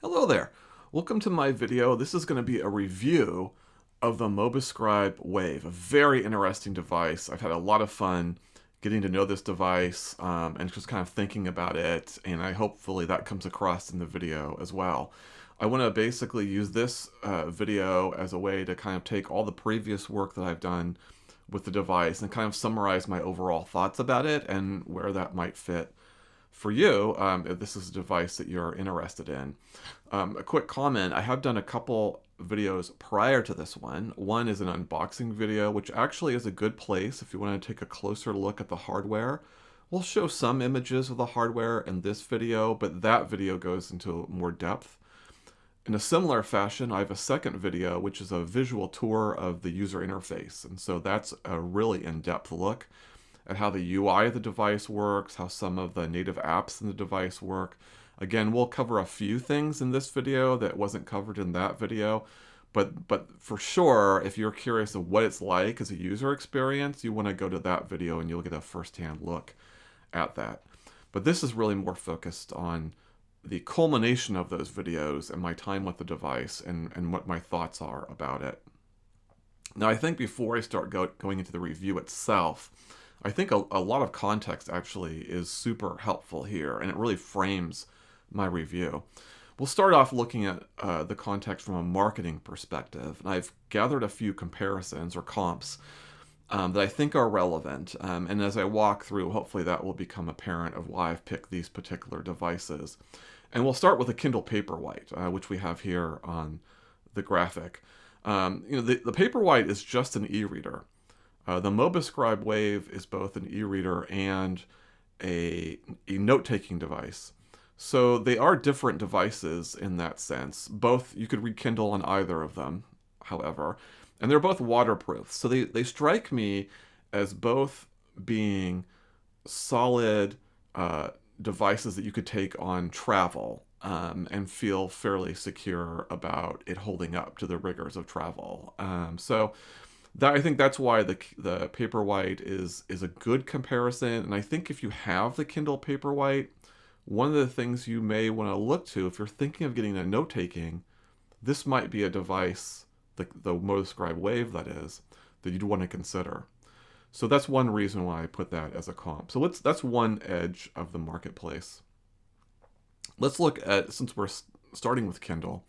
Hello there. Welcome to my video. This is going to be a review of the Mobiscribe Wave, a very interesting device. I've had a lot of fun getting to know this device and just kind of thinking about it, and hopefully that comes across in the video as well. I want to basically use this video as a way to kind of take all the previous work that I've done with the device and kind of summarize my overall thoughts about it and where that might fit for you if this is a device that you're interested in. A quick comment, I have done a couple videos prior to this one. One is an unboxing video, which actually is a good place if you want to take a closer look at the hardware. We'll show some images of the hardware in this video, but that video goes into more depth. In a similar fashion, I have a second video, which is a visual tour of the user interface. And so that's a really in-depth look at how the UI of the device works, how some of the native apps in the device work. Again, we'll cover a few things in this video that wasn't covered in that video, but for sure, if you're curious of what it's like as a user experience, you want to go to that video and you'll get a first-hand look at that. But this is really more focused on the culmination of those videos and my time with the device and what my thoughts are about it. Now, I think before I start going into the review itself, I think a lot of context actually is super helpful here, and it really frames my review. We'll start off looking at the context from a marketing perspective, and I've gathered a few comparisons or comps that I think are relevant, and as I walk through, hopefully that will become apparent of why I've picked these particular devices. And we'll start with a Kindle Paperwhite, which we have here on the graphic. The Paperwhite is just an e-reader. The Mobiscribe Wave is both an e-reader and a note-taking device. So they are different devices in that sense. Both, you could read Kindle on either of them, however, and they're both waterproof. So they strike me as both being solid devices that you could take on travel and feel fairly secure about it holding up to the rigors of travel. I think that's why the Paperwhite is a good comparison. And I think if you have the Kindle Paperwhite, one of the things you may want to look to if you're thinking of getting a note-taking, this might be a device, the Mobiscribe Wave that is, that you'd want to consider. So that's one reason why I put that as a comp. So that's one edge of the marketplace. Let's look at, since we're starting with Kindle,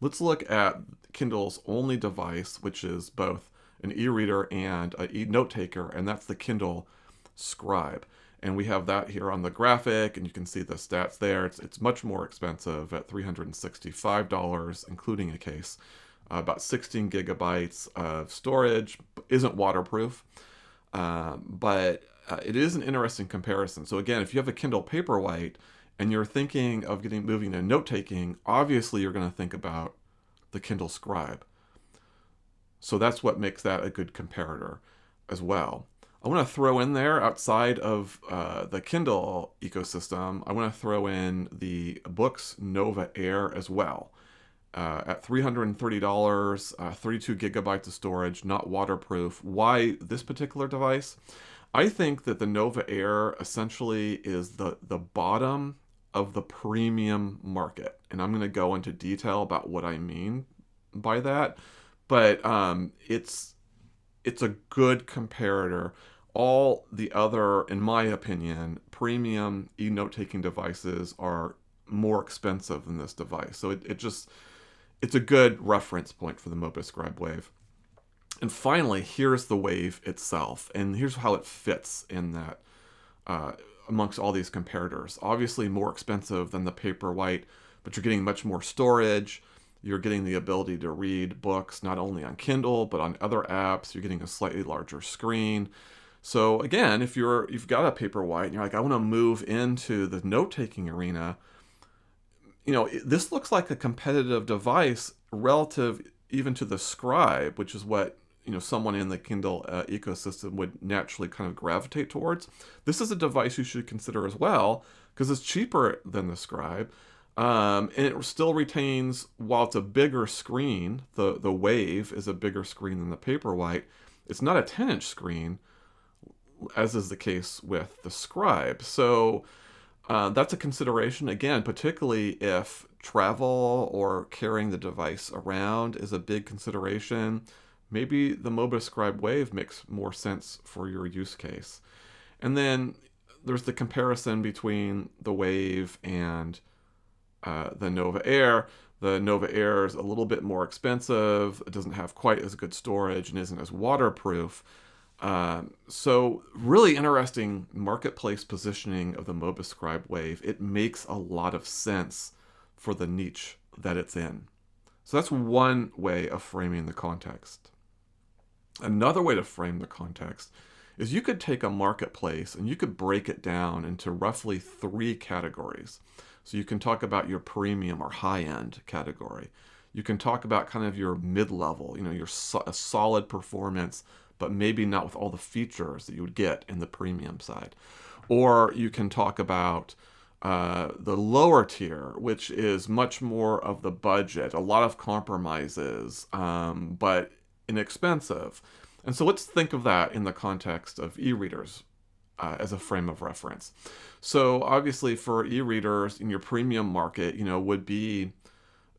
let's look at Kindle's only device, which is both an e-reader and an e-note taker, and that's the Kindle Scribe. And we have that here on the graphic, and you can see the stats there. It's much more expensive at $365, including a case. About 16 gigabytes of storage, isn't waterproof, but it is an interesting comparison. So again, if you have a Kindle Paperwhite and you're thinking of moving to note-taking, obviously you're going to think about the Kindle Scribe. So that's what makes that a good comparator as well. I want to throw in there, outside of the Kindle ecosystem, I want to throw in the Books Nova Air as well. At $330, 32 gigabytes of storage, not waterproof. Why this particular device? I think that the Nova Air essentially is the bottom of the premium market. And I'm going to go into detail about what I mean by that. But it's a good comparator. All the other, in my opinion, premium e-note-taking devices are more expensive than this device. So it's a good reference point for the Mobiscribe Wave. And finally, here's the Wave itself. And here's how it fits in that amongst all these comparators. Obviously more expensive than the Paperwhite, but you're getting much more storage. You're getting the ability to read books not only on Kindle, but on other apps. You're getting a slightly larger screen. So again, if you've got a Paperwhite and you're like, I want to move into the note-taking arena, this looks like a competitive device relative even to the Scribe, which is what someone in the Kindle ecosystem would naturally kind of gravitate towards. This is a device you should consider as well because it's cheaper than the Scribe. And it still retains, while it's a bigger screen, the Wave is a bigger screen than the Paperwhite. It's not a 10-inch screen, as is the case with the Scribe. So That's a consideration, again, particularly if travel or carrying the device around is a big consideration. Maybe the Mobiscribe Wave makes more sense for your use case. And then there's the comparison between the Wave and the Nova Air. The Nova Air is a little bit more expensive. It doesn't have quite as good storage and isn't as waterproof. So really interesting marketplace positioning of the Mobiscribe Wave. It makes a lot of sense for the niche that it's in. So that's one way of framing the context. Another way to frame the context is you could take a marketplace and you could break it down into roughly 3 categories. So you can talk about your premium or high-end category. You can talk about kind of your mid-level, your a solid performance, but maybe not with all the features that you would get in the premium side. Or you can talk about the lower tier, which is much more of the budget, a lot of compromises, but inexpensive. And so let's think of that in the context of e-readers as a frame of reference. So obviously for e-readers in your premium market, would be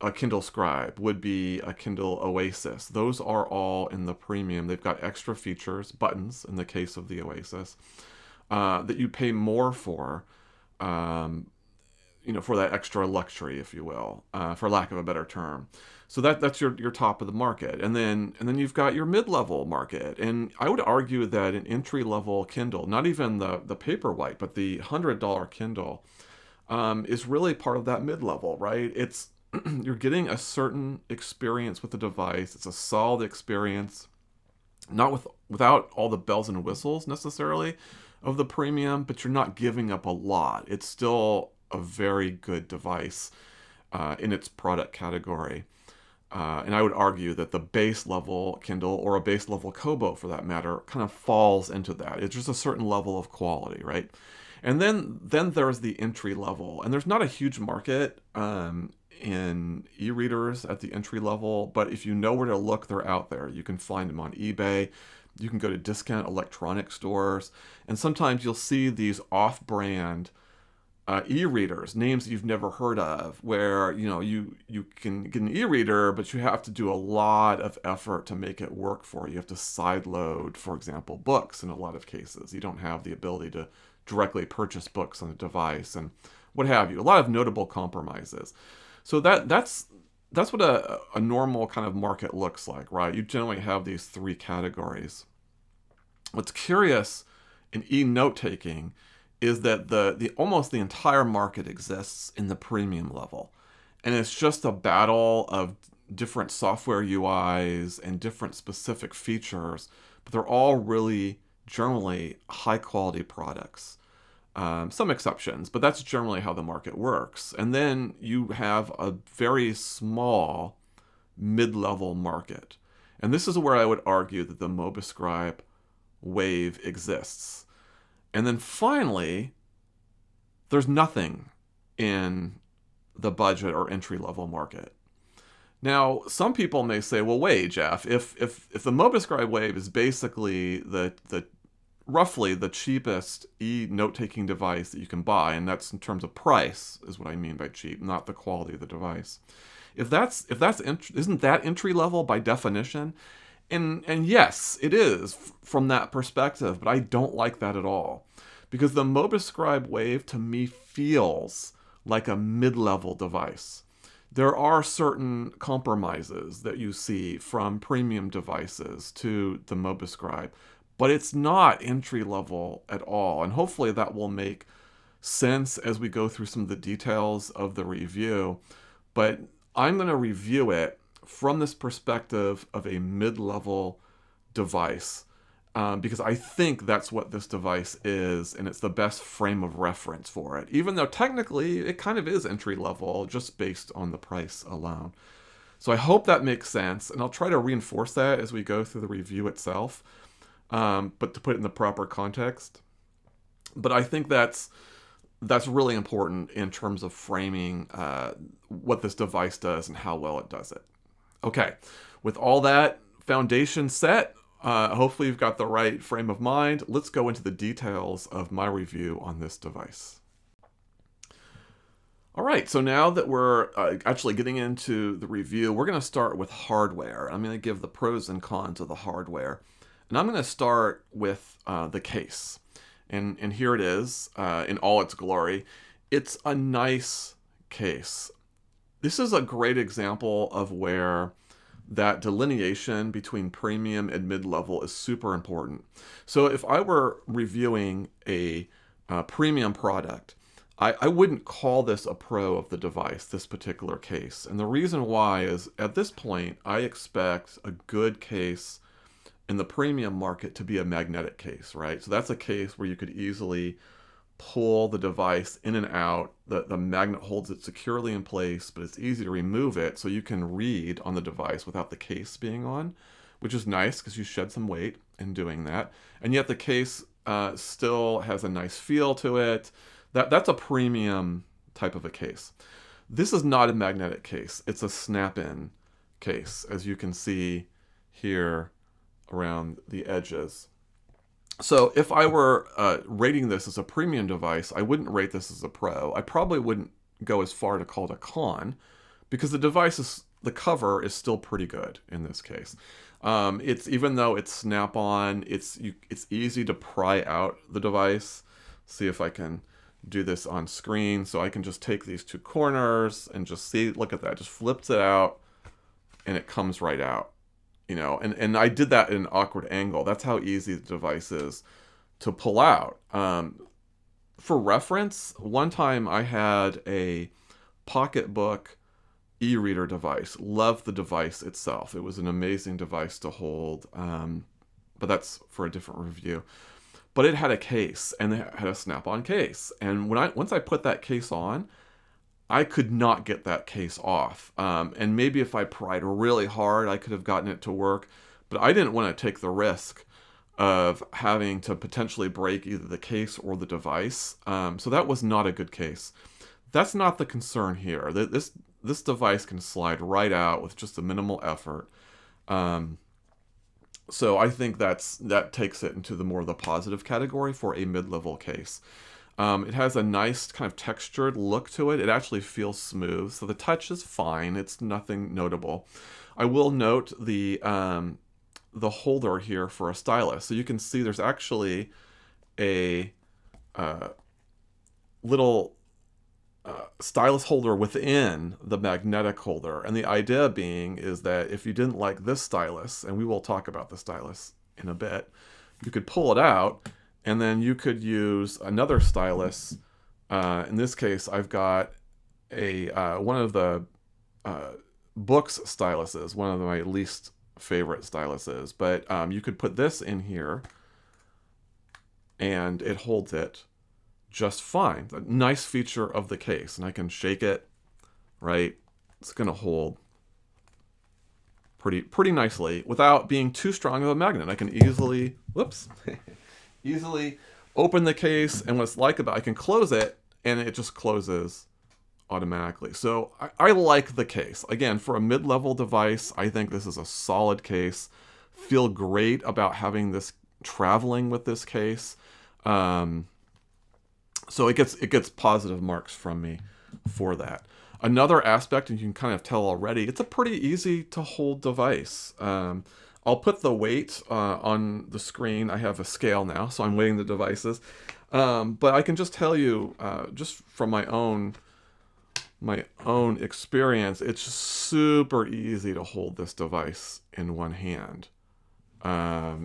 a Kindle Scribe, would be a Kindle Oasis. Those are all in the premium. They've got extra features, buttons in the case of the Oasis, that you pay more for, for that extra luxury, if you will, for lack of a better term. So that's your top of the market, and then you've got your mid-level market. And I would argue that an entry-level Kindle, not even the Paperwhite, but the $100 Kindle, is really part of that mid-level, right? It's you're getting a certain experience with the device. It's a solid experience, not without all the bells and whistles necessarily of the premium, but you're not giving up a lot. It's still a very good device in its product category. And I would argue that the base level Kindle, or a base level Kobo for that matter, kind of falls into that. It's just a certain level of quality, right? And then there's the entry level, and there's not a huge market in e-readers at the entry level, but if you know where to look, they're out there. You can find them on eBay. You can go to discount electronic stores, and sometimes you'll see these off-brand e-readers, names that you've never heard of, where you can get an e-reader, but you have to do a lot of effort to make it work for you. You have to sideload, for example, books in a lot of cases. You don't have the ability to directly purchase books on the device and what have you. A lot of notable compromises. So that's what a normal kind of market looks like, right? You generally have these 3 categories. What's curious in e-note taking is that the almost the entire market exists in the premium level. And it's just a battle of different software UIs and different specific features, but they're all really generally high quality products. Some exceptions, but that's generally how the market works. And then you have a very small mid-level market. And this is where I would argue that the Mobiscribe Wave exists. And then finally, there's nothing in the budget or entry-level market. Now, some people may say, well, wait, Jeff, if the Mobiscribe Wave is basically the roughly the cheapest e-note-taking device that you can buy, and that's in terms of price, is what I mean by cheap, not the quality of the device. Isn't that entry level by definition? And yes, it is from that perspective, but I don't like that at all, because the Mobiscribe Wave to me feels like a mid-level device. There are certain compromises that you see from premium devices to the Mobiscribe, but it's not entry level at all. And hopefully that will make sense as we go through some of the details of the review. But I'm going to review it from this perspective of a mid-level device, because I think that's what this device is, and it's the best frame of reference for it, even though technically it kind of is entry level just based on the price alone. So I hope that makes sense, and I'll try to reinforce that as we go through the review itself, but to put it in the proper context. But I think that's really important in terms of framing what this device does and how well it does it. Okay, with all that foundation set, hopefully you've got the right frame of mind. Let's go into the details of my review on this device. All right, so now that we're actually getting into the review, we're going to start with hardware. I'm going to give the pros and cons of the hardware. And I'm going to start with the case. And here it is in all its glory. It's a nice case. This is a great example of where that delineation between premium and mid-level is super important. So if I were reviewing a premium product, I wouldn't call this a pro of the device, this particular case. And the reason why is at this point, I expect a good case in the premium market to be a magnetic case, right? So that's a case where you could easily pull the device in and out. The magnet holds it securely in place, but it's easy to remove it so you can read on the device without the case being on, which is nice because you shed some weight in doing that. And yet the case still has a nice feel to it. That's a premium type of a case. This is not a magnetic case. It's a snap-in case, as you can see here around the edges. So if I were rating this as a premium device, I wouldn't rate this as a pro. I probably wouldn't go as far to call it a con, because the cover is still pretty good in this case. It's, even though it's snap-on, it's easy to pry out the device. See if I can do this on screen. So I can just take these two corners and just see, look at that, just flips it out and it comes right out. You know, and I did that at an awkward angle. That's how easy the device is to pull out. For reference, one time I had a pocketbook e-reader device. Loved the device itself. It was an amazing device to hold, but that's for a different review. But it had a case, and it had a snap-on case. And once I put that case on, I could not get that case off. And maybe if I pried really hard, I could have gotten it to work. But I didn't want to take the risk of having to potentially break either the case or the device. So that was not a good case. That's not the concern here. This device can slide right out with just a minimal effort. So I think that takes it into the positive category for a mid-level case. It has a nice kind of textured look to it. It actually feels smooth, so the touch is fine. It's nothing notable. I will note the holder here for a stylus. So you can see there's actually a little stylus holder within the magnetic holder. And the idea being is that if you didn't like this stylus, and we will talk about the stylus in a bit, you could pull it out, and then you could use another stylus. In this case, I've got one of the books styluses, one of my least favorite styluses. But you could put this in here, and it holds it just fine. A nice feature of the case. And I can shake it, right? It's going to hold pretty nicely without being too strong of a magnet. I can easily, whoops, easily open the case, and what's like about it, I can close it and it just closes automatically. So I like the case. Again, for a mid-level device, I think this is a solid case. Feel great about having this, traveling with this case. So it gets positive marks from me for that. Another aspect, and you can kind of tell already, it's a pretty easy to hold device. I'll put the weight on the screen. I have a scale now, so I'm weighing the devices. But I can just tell you, just from my own experience, it's just super easy to hold this device in one hand.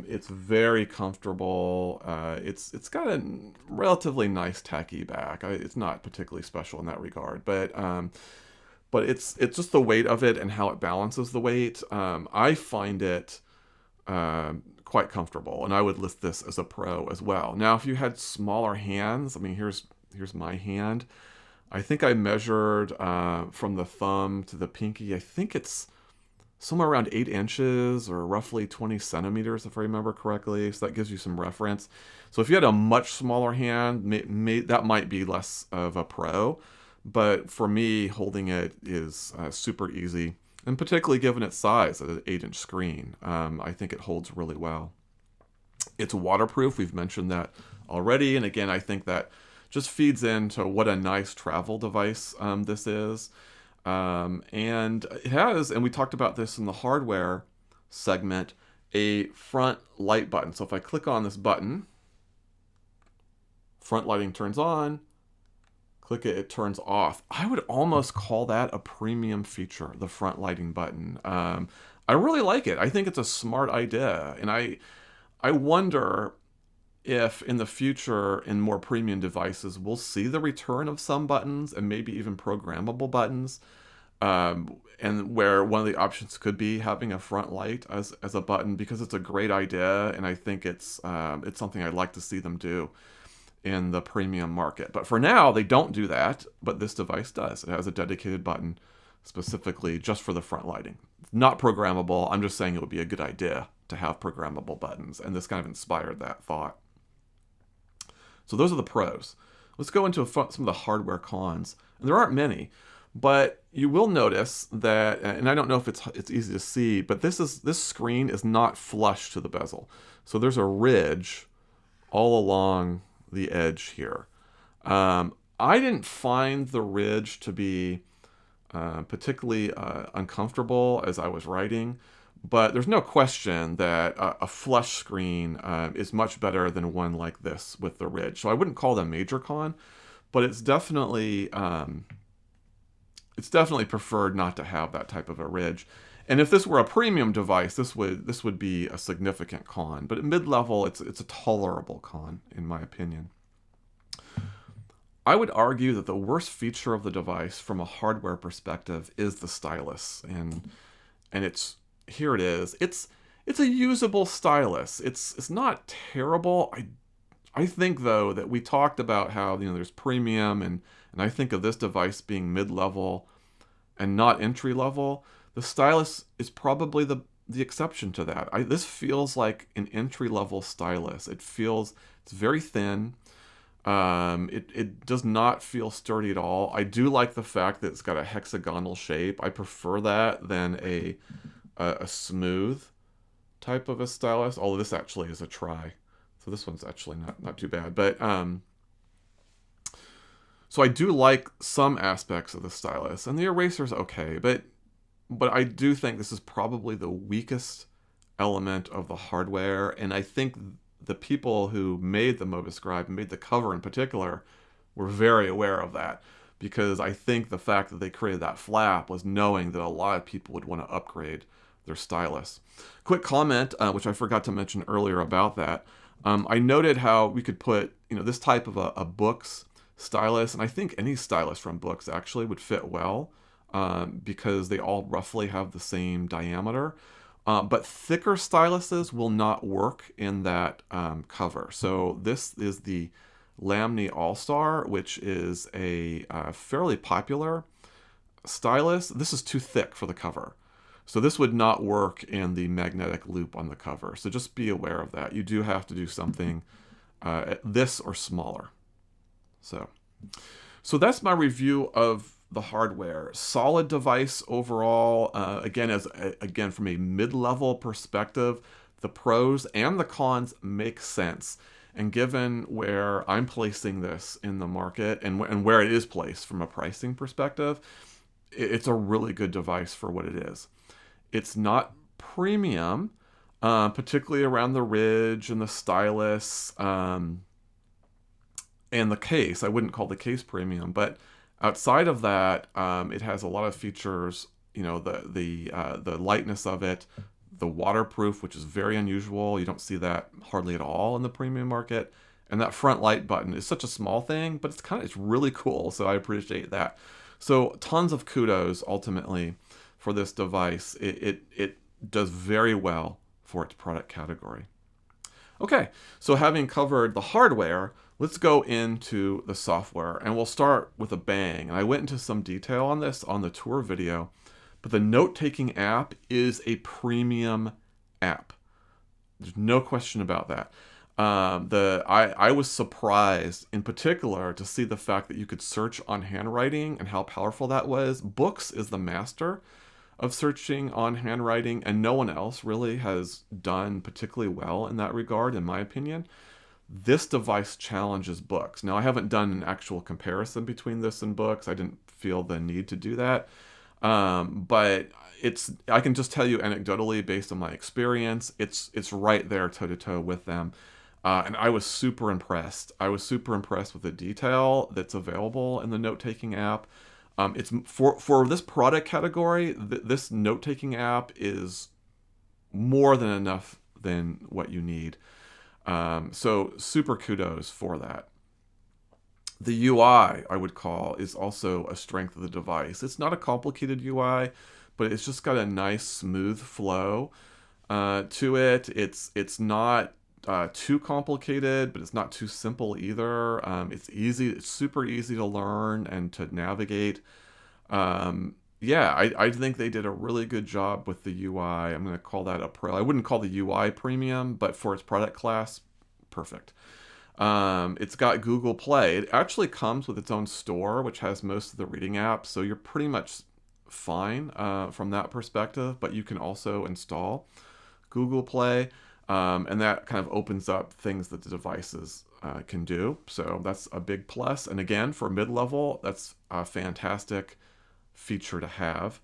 It's very comfortable. It's got a relatively nice tacky back. It's not particularly special in that regard, but it's just the weight of it and how it balances the weight. I find it quite comfortable, and I would list this as a pro as well. Now, if you had smaller hands, I mean, here's my hand. I think I measured from the thumb to the pinky. I think it's somewhere around 8 inches or roughly 20 centimeters, if I remember correctly. So that gives you some reference. So if you had a much smaller hand, that might be less of a pro. But for me, holding it is super easy. And particularly given its size, at an 8-inch screen, I think it holds really well. It's waterproof. We've mentioned that already. And again, I think that just feeds into what a nice travel device this is. And it has, and we talked about this in the hardware segment, a front light button. So if I click on this button, front lighting turns on. Click it, it turns off. I would almost call that a premium feature, the front lighting button. I really like it. I think it's a smart idea. And I wonder if in the future, in more premium devices, we'll see the return of some buttons and maybe even programmable buttons. And where one of the options could be having a front light as a button, because it's a great idea. And I think it's something I'd like to see them do in the premium market. But for now, they don't do that, but this device does. It has a dedicated button specifically just for the front lighting. It's not programmable. I'm just saying it would be a good idea to have programmable buttons, and this kind of inspired that thought. So those are the pros. Let's go into some of the hardware cons. And there aren't many, but you will notice that, and I don't know if it's easy to see, but this screen is not flush to the bezel. So there's a ridge all along the edge here. I didn't find the ridge to be particularly uncomfortable as I was writing, but there's no question that a flush screen is much better than one like this with the ridge. So I wouldn't call that a major con, but it's definitely preferred not to have that type of a ridge. And if this were a premium device, this would be a significant con. But at mid-level, it's a tolerable con, in my opinion. I would argue that the worst feature of the device from a hardware perspective is the stylus. And here it is. It's a usable stylus. It's not terrible. I think, though, that we talked about how there's premium, and I think of this device being mid-level and not entry-level. The stylus is probably the exception to that. This feels like an entry-level stylus. It's very thin. It does not feel sturdy at all. I do like the fact that it's got a hexagonal shape. I prefer that than a smooth type of a stylus, although this actually is a tri. So this one's actually not too bad. But so I do like some aspects of the stylus, and the eraser's okay, but I do think this is probably the weakest element of the hardware, and I think the people who made the Mobiscribe, made the cover in particular, were very aware of that, because I think the fact that they created that flap was knowing that a lot of people would want to upgrade their stylus. Quick comment, which I forgot to mention earlier about that. I noted how we could put this type of a Books stylus, and I think any stylus from Books actually would fit well, because they all roughly have the same diameter. But thicker styluses will not work in that cover. So this is the Lamni All-Star, which is a fairly popular stylus. This is too thick for the cover. So this would not work in the magnetic loop on the cover. So just be aware of that. You do have to do something this or smaller. So that's my review of the hardware. Solid device overall. Again, from a mid-level perspective, the pros and the cons make sense. And given where I'm placing this in the market and where it is placed from a pricing perspective, it's a really good device for what it is. It's not premium, particularly around the ridge and the stylus and the case. I wouldn't call the case premium, but outside of that, it has a lot of features. The lightness of it, the waterproof, which is very unusual. You don't see that hardly at all in the premium market. And that front light button is such a small thing, but it's really cool. So I appreciate that. So tons of kudos ultimately for this device. It does very well for its product category. Okay, so having covered the hardware, let's go into the software, and we'll start with a bang. And I went into some detail on this on the tour video, but the note-taking app is a premium app. There's no question about that. I was surprised in particular to see the fact that you could search on handwriting and how powerful that was. Books is the master of searching on handwriting, and no one else really has done particularly well in that regard, in my opinion. this device challenges books. Now, I haven't done an actual comparison between this and books. I didn't feel the need to do that. But I can just tell you anecdotally, based on my experience, it's right there toe to toe with them. And I was super impressed. I was super impressed with the detail that's available in the note-taking app. It's for this product category, this note-taking app is more than enough than what you need. So super kudos for that. The UI, I would call, is also a strength of the device. It's not a complicated UI, but it's just got a nice smooth flow to it. It's not too complicated, but it's not too simple either. It's easy. It's super easy to learn and to navigate. Yeah, I think they did a really good job with the UI. I'm going to call that a pro. I wouldn't call the UI premium, but for its product class, perfect. It's got Google Play. It actually comes with its own store, which has most of the reading apps, so you're pretty much fine from that perspective, but you can also install Google Play, and that kind of opens up things that the devices can do. So that's a big plus. And again, for mid-level, that's a fantastic feature to have.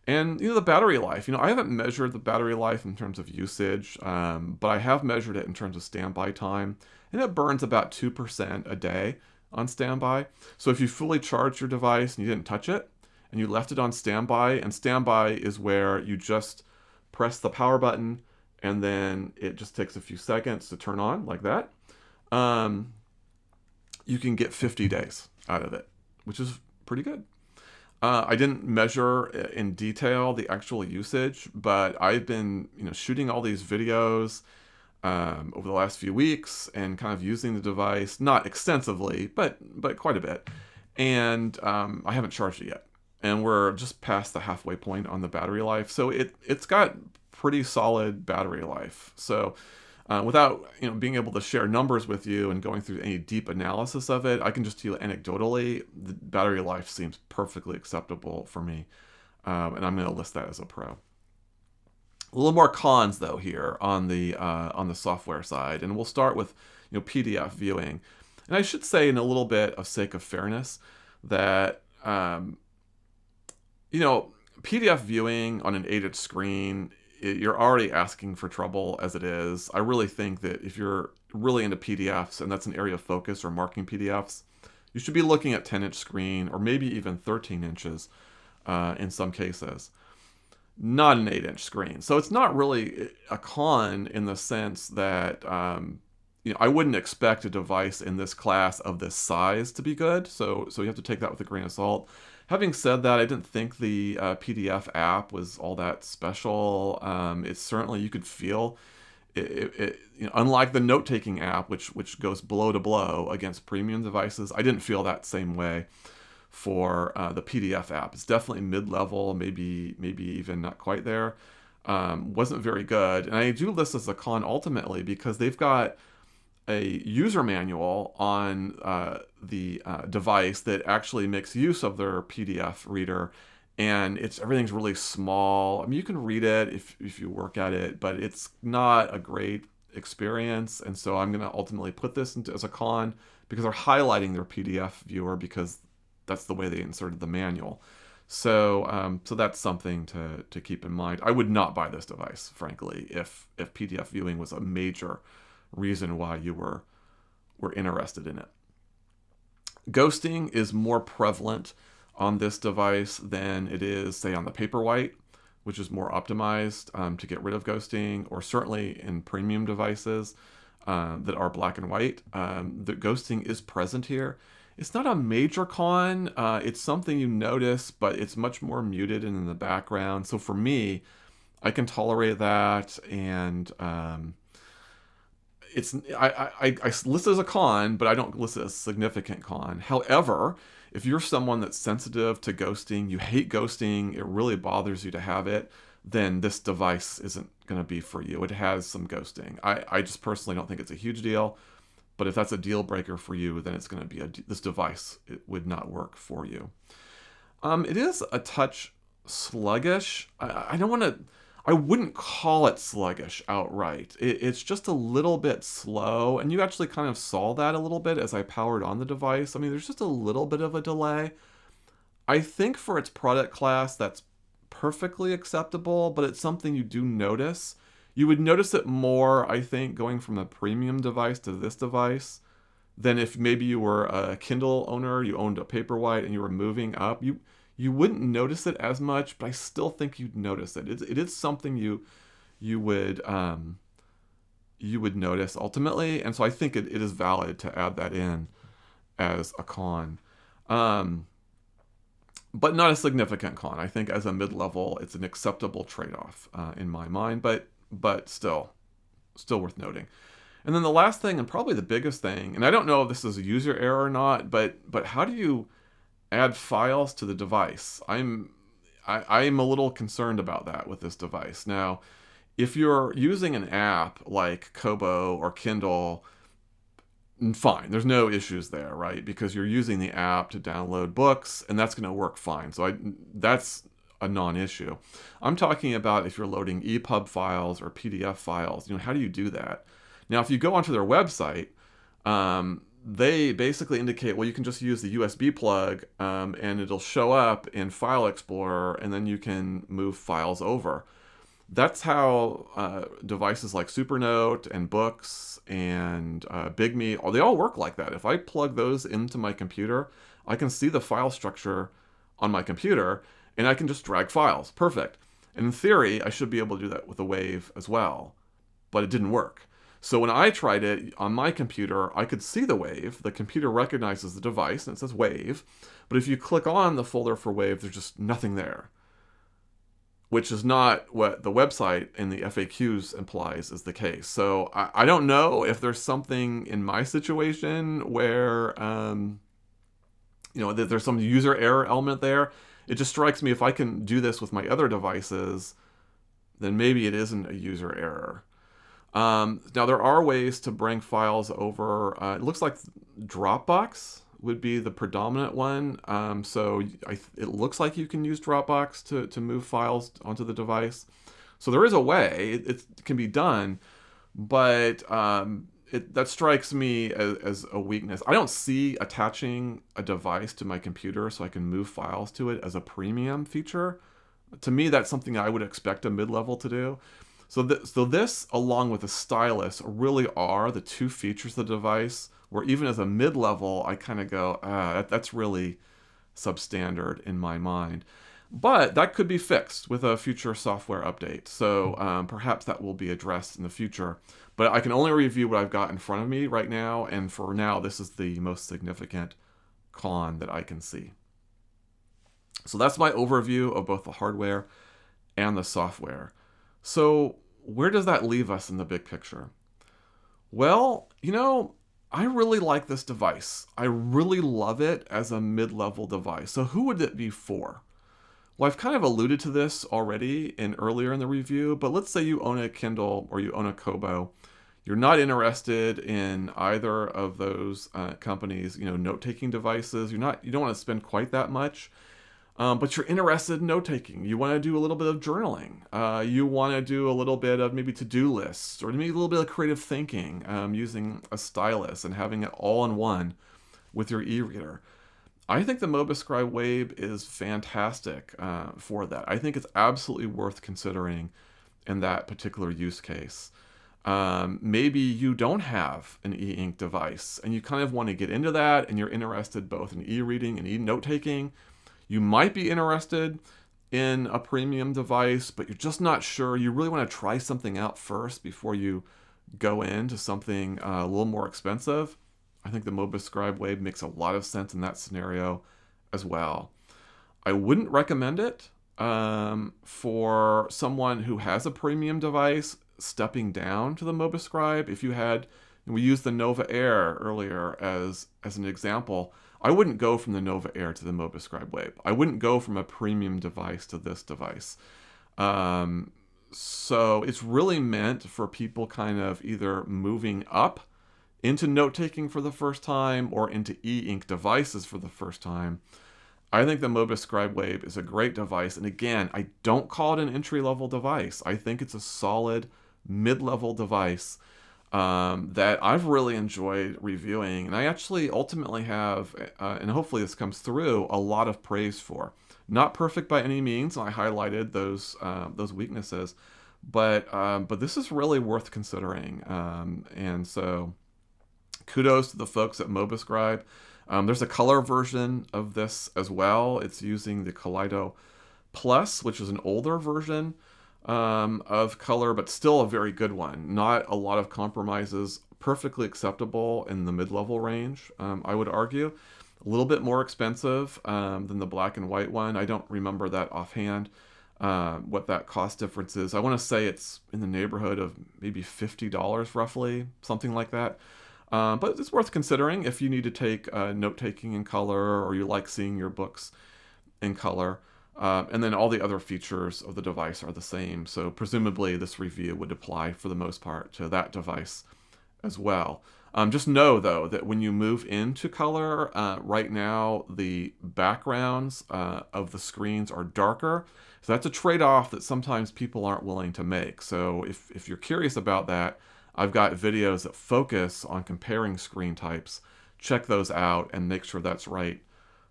And the battery life, I haven't measured the battery life in terms of usage, but I have measured it in terms of standby time, and it burns about 2% a day on standby. So if you fully charge your device and you didn't touch it, and you left it on standby, and standby is where you just press the power button, and then it just takes a few seconds to turn on, like that, you can get 50 days out of it, which is pretty good. I didn't measure in detail the actual usage, but I've been shooting all these videos over the last few weeks and kind of using the device, not extensively, but quite a bit. And I haven't charged it yet. And we're just past the halfway point on the battery life. So it's got pretty solid battery life. So without being able to share numbers with you and going through any deep analysis of it, I can just tell you anecdotally, the battery life seems perfectly acceptable for me, and I'm going to list that as a pro. A little more cons though here on the software side, and we'll start with PDF viewing. And I should say, in a little bit of sake of fairness, that PDF viewing on an aided screen, you're already asking for trouble as it is. I really think that if you're really into PDFs and that's an area of focus or marking PDFs, you should be looking at 10-inch screen or maybe even 13 inches in some cases, not an 8-inch screen. So it's not really a con in the sense that I wouldn't expect a device in this class of this size to be good. So you have to take that with a grain of salt. Having said that, I didn't think the PDF app was all that special. It's certainly, you could feel it unlike the note-taking app, which goes blow to blow against premium devices. I didn't feel that same way for the PDF app. It's definitely mid-level, maybe even not quite there. Wasn't very good. And I do list this as a con ultimately because they've got a user manual on the device that actually makes use of their PDF reader, and everything's really small. I mean, you can read it if you work at it, but it's not a great experience. And so I'm going to ultimately put this as a con because they're highlighting their PDF viewer because that's the way they inserted the manual. So so that's something to keep in mind. I would not buy this device, frankly, if PDF viewing was a major reason why you were interested in it. Ghosting is more prevalent on this device than it is, say, on the Paperwhite, which is more optimized to get rid of ghosting, or certainly in premium devices that are black and white. The ghosting is present here. It's not a major con. It's something you notice, but it's much more muted and in the background. So for me, I can tolerate that, and I list it as a con, but I don't list it as a significant con. However, if you're someone that's sensitive to ghosting, you hate ghosting, it really bothers you to have it, then this device isn't going to be for you. It has some ghosting. I just personally don't think it's a huge deal, but if that's a deal breaker for you, then it's going to be this device. It would not work for you. It is a touch sluggish. I don't want to. I wouldn't call it sluggish outright. It's just a little bit slow, and you actually kind of saw that a little bit as I powered on the device. I mean, there's just a little bit of a delay. I think for its product class, that's perfectly acceptable, but it's something you do notice. You would notice it more, I think, going from the premium device to this device than if maybe you were a Kindle owner, you owned a Paperwhite, and you were moving up. You wouldn't notice it as much, but I still think you'd notice it. It is something you would notice ultimately, and so I think it is valid to add that in as a con. But not a significant con. I think as a mid-level, it's an acceptable trade-off in my mind, but still worth noting. And then the last thing, and probably the biggest thing, and I don't know if this is a user error or not, but how do you add files to the device? I'm a little concerned about that with this device. Now, if you're using an app like Kobo or Kindle, fine, there's no issues there, right? Because you're using the app to download books, and that's going to work fine. So that's a non-issue. I'm talking about if you're loading EPUB files or PDF files. How do you do that? Now, if you go onto their website, they basically indicate, well, you can just use the USB plug, and it'll show up in File Explorer, and then you can move files over. That's how devices like Supernote and Books and BigMe, they all work like that. If I plug those into my computer, I can see the file structure on my computer, and I can just drag files. Perfect. And in theory, I should be able to do that with a Wave as well, but it didn't work. So when I tried it on my computer, I could see the Wave. The computer recognizes the device, and it says Wave. But if you click on the folder for Wave, there's just nothing there, which is not what the website in the FAQs implies is the case. So I don't know if there's something in my situation where, that there's some user error element there. It just strikes me if I can do this with my other devices, then maybe it isn't a user error. Now, there are ways to bring files over. It looks like Dropbox would be the predominant one. So it looks like you can use Dropbox to move files onto the device. So there is a way. It can be done, but that strikes me as a weakness. I don't see attaching a device to my computer so I can move files to it as a premium feature. To me, that's something I would expect a mid-level to do. So this, along with the stylus, really are the two features of the device where even as a mid-level, I kind of go, that's really substandard in my mind. But that could be fixed with a future software update. So perhaps that will be addressed in the future. But I can only review what I've got in front of me right now. And for now, this is the most significant con that I can see. So that's my overview of both the hardware and the software. So where does that leave us in the big picture? Well, I really like this device. I really love it as a mid-level device. So who would it be for? Well, I've kind of alluded to this already earlier in the review, but let's say you own a Kindle or you own a Kobo. You're not interested in either of those companies, note-taking devices. You don't want to spend quite that much. But you're interested in note-taking. You want to do a little bit of journaling. You want to do a little bit of maybe to-do lists or maybe a little bit of creative thinking using a stylus and having it all in one with your e-reader. I think the Mobiscribe Wave is fantastic for that. I think it's absolutely worth considering in that particular use case. Maybe you don't have an e-ink device and you kind of want to get into that and you're interested both in e-reading and e-note-taking. You might be interested in a premium device, but you're just not sure. You really want to try something out first before you go into something a little more expensive. I think the Mobiscribe Wave makes a lot of sense in that scenario as well. I wouldn't recommend it for someone who has a premium device stepping down to the Mobiscribe. If you had, we used the Nova Air earlier as an example. I wouldn't go from the Nova Air to the Mobiscribe Wave. I wouldn't go from a premium device to this device. So it's really meant for people kind of either moving up into note-taking for the first time or into e-ink devices for the first time. I think the Mobiscribe Wave is a great device. And again, I don't call it an entry-level device. I think it's a solid mid-level device that I've really enjoyed reviewing. And I actually ultimately have, and hopefully this comes through, a lot of praise for. Not perfect by any means. I highlighted those weaknesses, but this is really worth considering. And so kudos to the folks at Mobiscribe. There's a color version of this as well. It's using the Kaleido Plus, which is an older version of color, but still a very good one. Not a lot of compromises, perfectly acceptable in the mid-level range, I would argue. A little bit more expensive than the black and white one. I don't remember that offhand, what that cost difference is. I want to say it's in the neighborhood of maybe $50 roughly, something like that. But it's worth considering if you need to take note-taking in color or you like seeing your books in color. And then all the other features of the device are the same. So presumably this review would apply for the most part to that device as well. Just know, though, that when you move into color, right now the backgrounds of the screens are darker. So that's a trade-off that sometimes people aren't willing to make. So if you're curious about that, I've got videos that focus on comparing screen types. Check those out and make sure that's right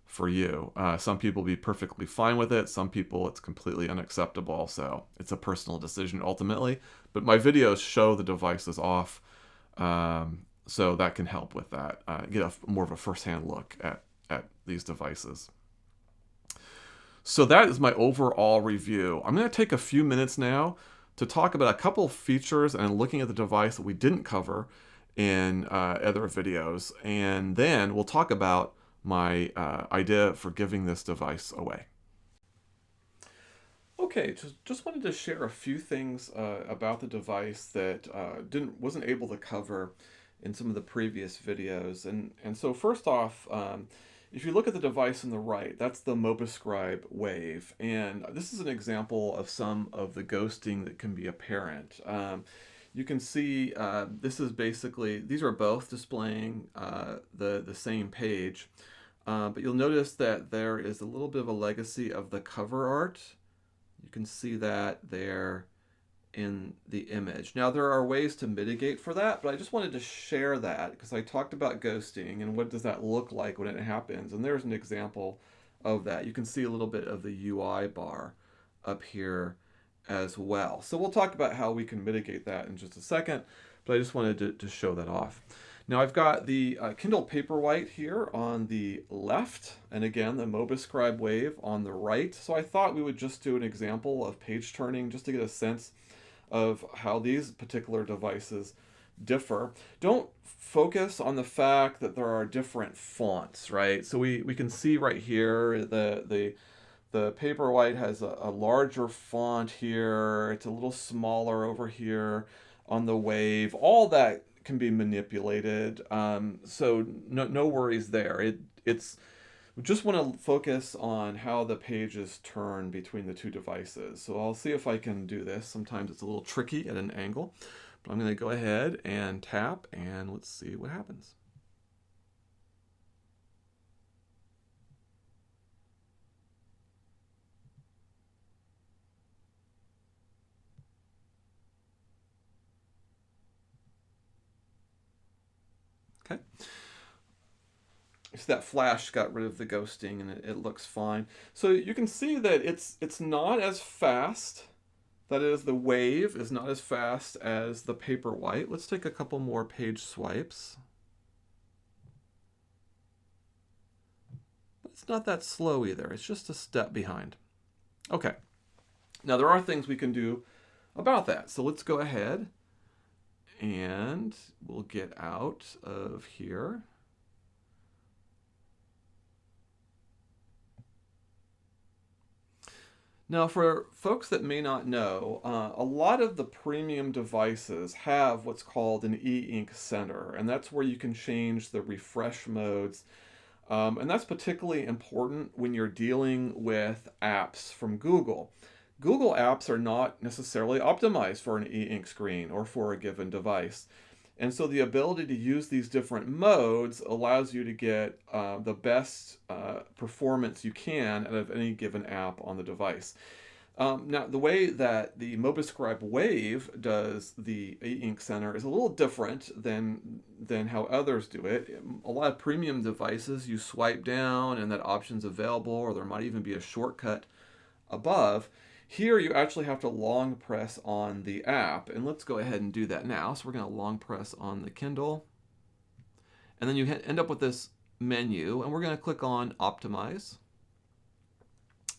for you. Some people will be perfectly fine with it. Some people it's completely unacceptable. So it's a personal decision ultimately. But my videos show the devices off. So that can help with that. Get more of a first-hand look at these devices. So that is my overall review. I'm going to take a few minutes now to talk about a couple features and looking at the device that we didn't cover in other videos. And then we'll talk about my idea for giving this device away. Okay, just wanted to share a few things about the device that wasn't able to cover in some of the previous videos. And so first off, if you look at the device on the right, that's the Mobiscribe Wave. And this is an example of some of the ghosting that can be apparent. You can see this is basically, these are both displaying the same page. But you'll notice that there is a little bit of a legacy of the cover art. You can see that there in the image. Now there are ways to mitigate for that, but I just wanted to share that because I talked about ghosting and what does that look like when it happens. And there's an example of that. You can see a little bit of the UI bar up here as well. So we'll talk about how we can mitigate that in just a second, but I just wanted to show that off. Now I've got the Kindle Paperwhite here on the left, and again the Mobiscribe Wave on the right. So I thought we would just do an example of page turning just to get a sense of how these particular devices differ. Don't focus on the fact that there are different fonts, right? So we can see right here the Paperwhite has a larger font here. It's a little smaller over here on the Wave. All that can be manipulated. So no worries there. It's we just want to focus on how the pages turn between the two devices. So I'll see if I can do this. Sometimes it's a little tricky at an angle, but I'm going to go ahead and tap and let's see what happens. Okay. So that flash got rid of the ghosting and it looks fine. So you can see that it's not as fast. That is, the Wave is not as fast as the Paperwhite. Let's take a couple more page swipes. But it's not that slow either. It's just a step behind. Okay. Now there are things we can do about that. So let's go ahead and we'll get out of here. Now, for folks that may not know, a lot of the premium devices have what's called an e-ink center, and that's where you can change the refresh modes. And that's particularly important when you're dealing with apps from Google. Google apps are not necessarily optimized for an e-ink screen or for a given device. And so the ability to use these different modes allows you to get the best performance you can out of any given app on the device. Now, the way that the Mobiscribe Wave does the e-ink center is a little different than how others do it. A lot of premium devices, you swipe down and that option's available, or there might even be a shortcut above. Here, you actually have to long press on the app, and let's go ahead and do that now. So we're going to long press on the Kindle, and then you end up with this menu, and we're going to click on Optimize.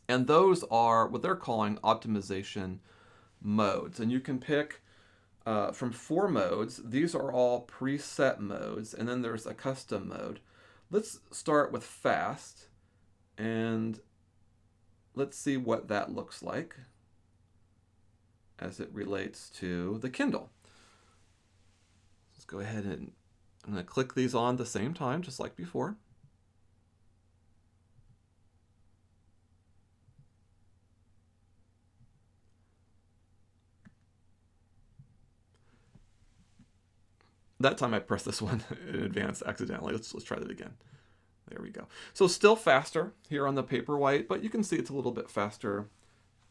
And those are what they're calling optimization modes. And you can pick from 4 modes. These are all preset modes, and then there's a custom mode. Let's start with fast, and let's see what that looks like as it relates to the Kindle. Let's go ahead and I'm going to click these on at the same time, just like before. That time I pressed this one in advance accidentally. Let's try that again. There we go. So still faster here on the Paperwhite, but you can see it's a little bit faster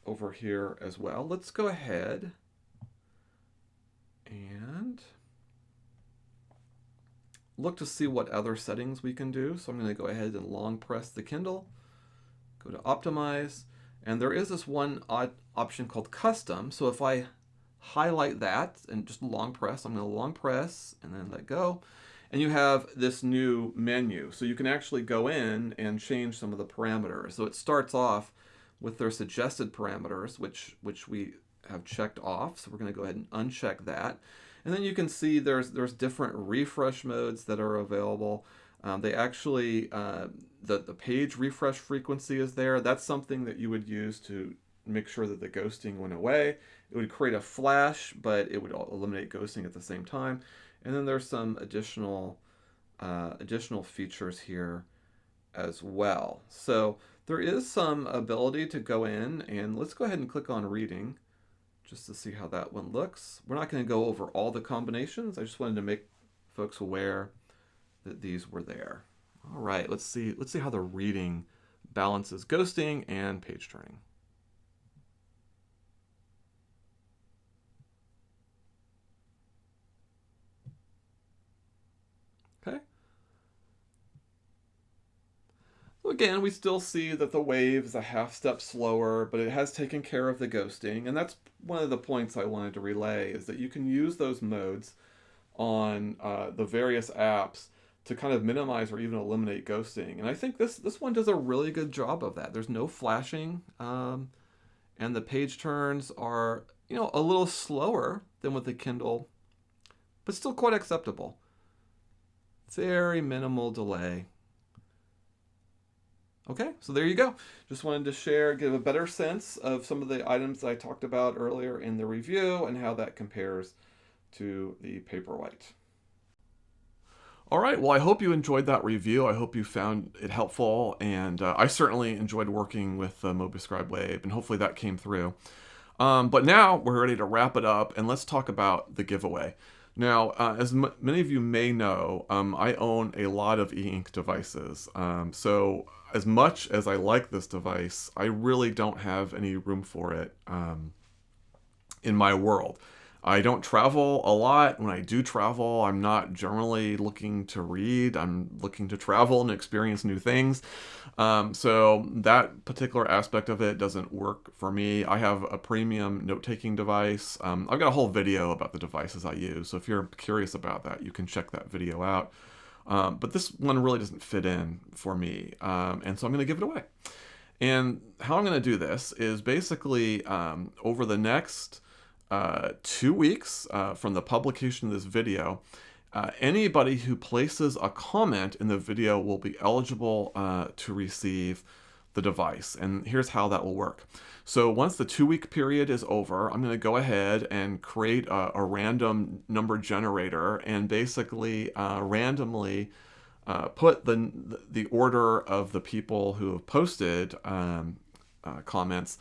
over here as well. Let's go ahead and look to see what other settings we can do. So I'm going to go ahead and long press the Kindle, go to Optimize, and there is this one odd option called Custom. So if I highlight that and just long press, I'm going to long press and then let go, and you have this new menu. So you can actually go in and change some of the parameters. So it starts off with their suggested parameters, which we have checked off. So we're going to go ahead and uncheck that. And then you can see there's different refresh modes that are available. They actually, the page refresh frequency is there. That's something that you would use to make sure that the ghosting went away. It would create a flash, but it would eliminate ghosting at the same time. And then there's some additional features here as well. So there is some ability to go in, and let's go ahead and click on reading just to see how that one looks. We're not going to go over all the combinations. I just wanted to make folks aware that these were there. All right, let's see how the reading balances ghosting and page turning. Okay. So again, we still see that the wave is a half step slower, but it has taken care of the ghosting. And that's one of the points I wanted to relay, is that you can use those modes on the various apps to kind of minimize or even eliminate ghosting. And I think this one does a really good job of that. There's no flashing, and the page turns are, a little slower than with the Kindle, but still quite acceptable. Very minimal delay. Okay, so there you go. Just wanted to give a better sense of some of the items I talked about earlier in the review and how that compares to the Paperwhite. All right, well, I hope you enjoyed that review. I hope you found it helpful, and I certainly enjoyed working with the Mobiscribe Wave, and hopefully that came through. But now we're ready to wrap it up, and let's talk about the giveaway. Now, as many of you may know, I own a lot of e-ink devices. So as much as I like this device, I really don't have any room for it in my world. I don't travel a lot. When I do travel, I'm not generally looking to read. I'm looking to travel and experience new things. So that particular aspect of it doesn't work for me. I have a premium note-taking device. I've got a whole video about the devices I use. So if you're curious about that, you can check that video out. But this one really doesn't fit in for me. And so I'm going to give it away. And how I'm going to do this is basically over the next 2 weeks from the publication of this video, anybody who places a comment in the video will be eligible to receive the device. And here's how that will work. So once the 2-week period is over, I'm going to go ahead and create a random number generator and basically randomly put the order of the people who have posted comments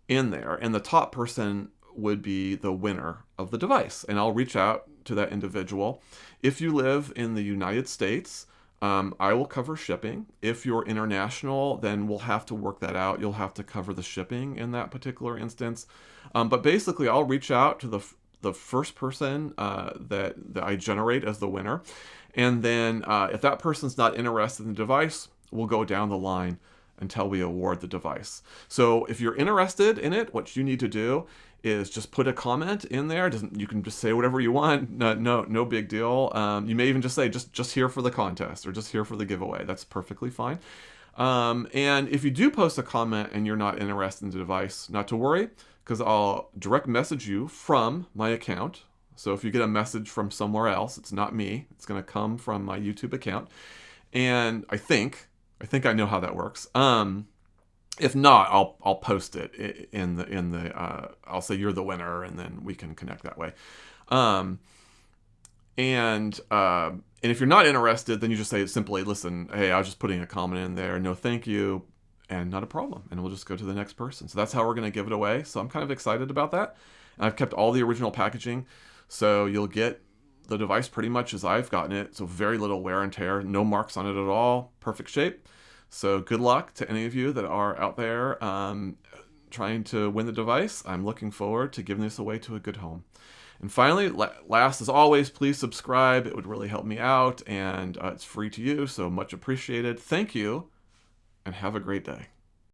in there. And the top person would be the winner of the device. And I'll reach out to that individual. If you live in the United States, I will cover shipping. If you're international, then we'll have to work that out. You'll have to cover the shipping in that particular instance. But basically, I'll reach out to the first person that I generate as the winner. And then if that person's not interested in the device, we'll go down the line until we award the device. So if you're interested in it, what you need to do is just put a comment in there. You can just say whatever you want. No big deal. You may even just say just here for the contest or just here for the giveaway. That's perfectly fine. And if you do post a comment and you're not interested in the device, not to worry, because I'll direct message you from my account. So if you get a message from somewhere else, it's not me. It's going to come from my YouTube account. And I think I know how that works. If not, I'll post it in the I'll say you're the winner, and then we can connect that way. And if you're not interested, then you just say simply, listen, hey, I was just putting a comment in there. No, thank you, and not a problem. And we'll just go to the next person. So that's how we're going to give it away. So I'm kind of excited about that. And I've kept all the original packaging, so you'll get the device pretty much as I've gotten it. So very little wear and tear, no marks on it at all, perfect shape. So good luck to any of you that are out there trying to win the device. I'm looking forward to giving this away to a good home. And finally, last as always, please subscribe. It would really help me out, and it's free to you, so much appreciated. Thank you, and have a great day.